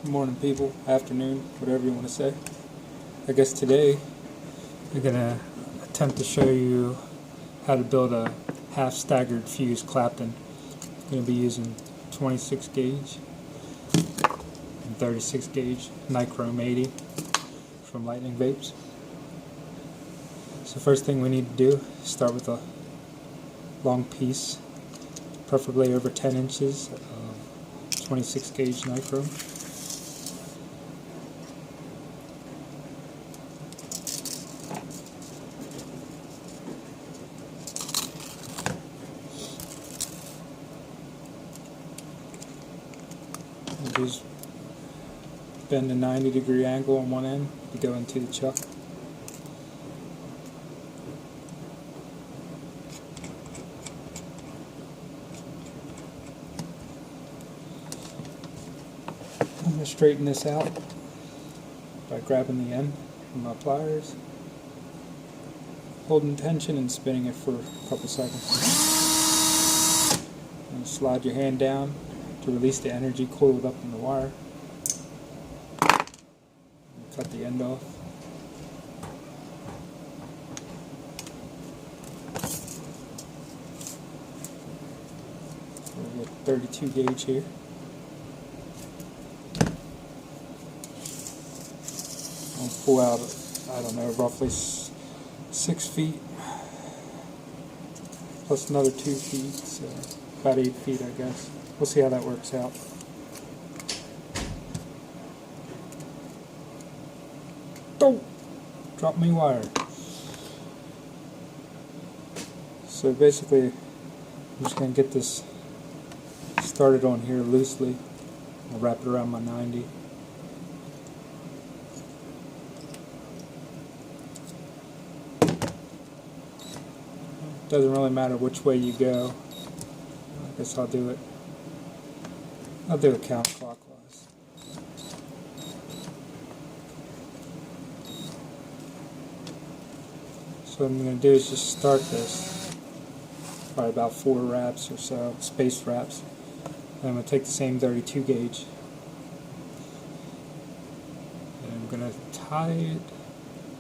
Good morning, people, afternoon, whatever you want to say. I guess today I'm going to attempt to show you how to build a half staggered fuse clapton. I'm going to be using 26 gauge and 36 gauge nichrome 80 from Lightning Vapes. So first thing we need to do is start with a long piece, preferably over 10 inches of 26 gauge nichrome. Just bend a 90-degree angle on one end to go into the chuck. I'm going to straighten this out by grabbing the end with my pliers, holding tension and spinning it for a couple seconds. And slide your hand down to release the energy coiled up in the wire. Cut the end off. We'll get 32 gauge here. I'll pull out, I don't know, roughly 6 feet plus another 2 feet, so about 8 feet, I guess. We'll see how that works out. Oh! Drop me wire. So basically, I'm just going to get this started on here loosely. I'll wrap it around my 90. Doesn't really matter which way you go. I guess I'll do it counterclockwise. So what I'm going to do is just start this, probably about 4 wraps or so, spaced wraps. And I'm going to take the same 32 gauge. And I'm going to tie it,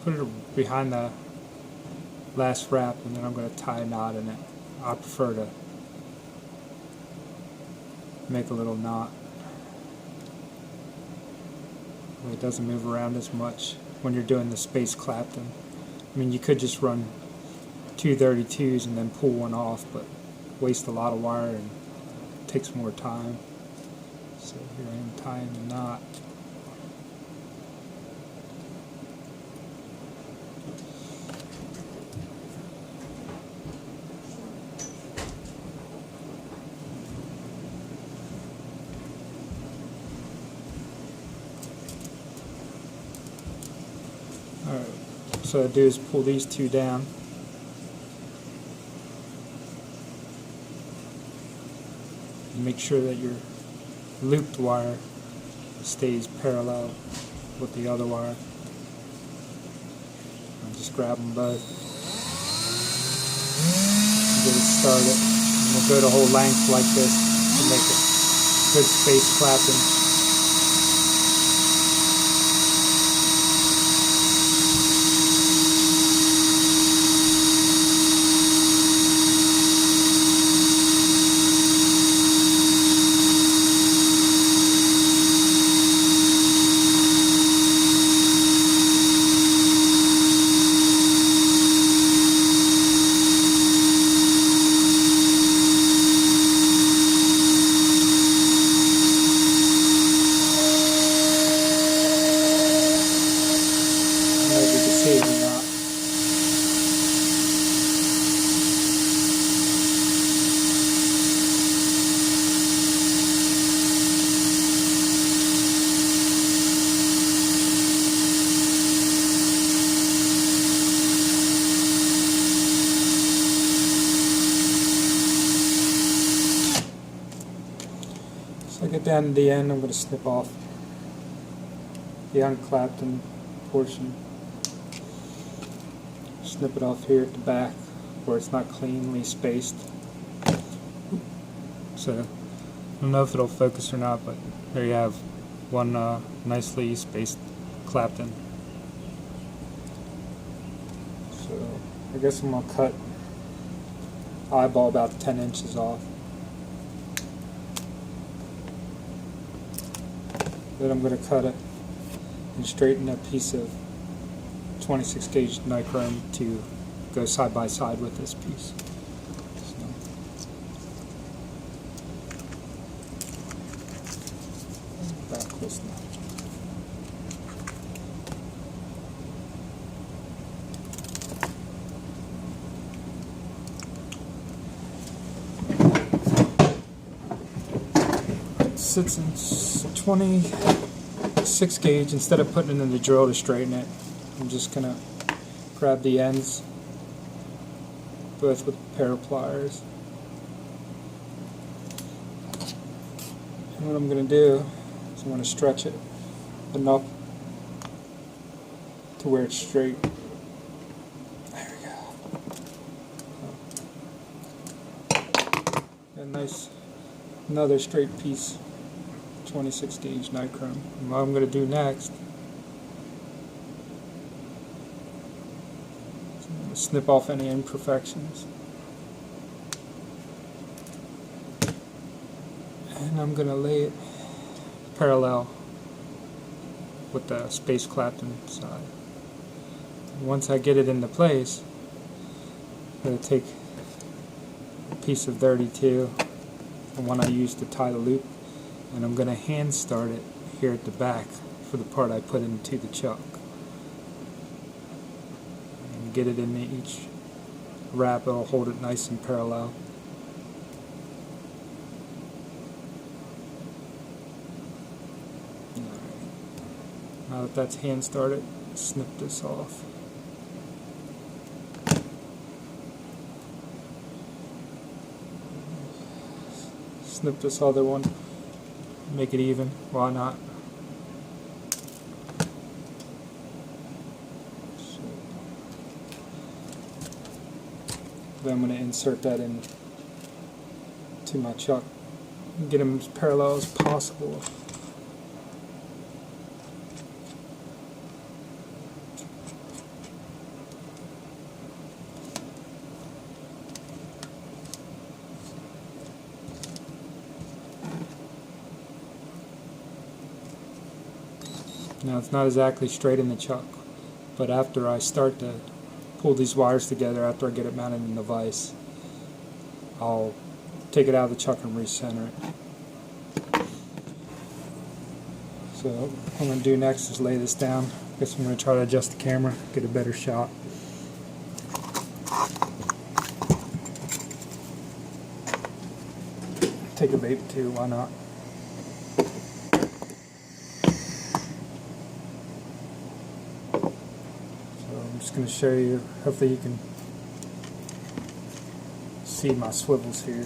put it behind the last wrap, and then I'm going to tie a knot in it. I prefer to make a little knot. It doesn't move around as much when you're doing the space clapton. I mean, you could just run 2 32s and then pull one off, but waste a lot of wire and takes more time. So here I am tying the knot. Alright, so what I do is pull these 2 down. And make sure that your looped wire stays parallel with the other wire. And just grab them both. And get it started. And we'll go the whole length like this to make it good space clapping. So I get down to the end, I'm going to snip off the unclapped portion. Snip it off here at the back where it's not cleanly spaced. So I don't know if it'll focus or not, but there you have one nicely spaced clapton. So I guess I'm going to cut eyeball about 10 inches off. Then I'm going to cut it and straighten a piece of 26 gauge nichrome to go side by side with this piece. So, back close now. Sits in 26 gauge. Instead of putting it in the drill to straighten it, I'm just gonna grab the ends both with a pair of pliers. And what I'm gonna do is I'm gonna stretch it enough to where it's straight. There we go. A nice, another straight piece. 26 gauge nichrome. And what I'm going to do next is I'm going to snip off any imperfections, and I'm going to lay it parallel with the space clapton side. And once I get it into place, I'm going to take a piece of 32, the one I used to tie the loop, and I'm going to hand start it here at the back for the part I put into the chuck. And get it into each wrap, it'll hold it nice and parallel. Alright. Now that that's hand started, snip this off. Snip this other one. Make it even, why not? So, then I'm going to insert that in to my chuck and get them as parallel as possible. Now it's not exactly straight in the chuck, but after I start to pull these wires together, after I get it mounted in the vise, I'll take it out of the chuck and recenter it. So what I'm going to do next is lay this down. I guess I'm going to try to adjust the camera, get a better shot. Take a bait too, why not? I'm just going to show you, hopefully you can see my swivels here.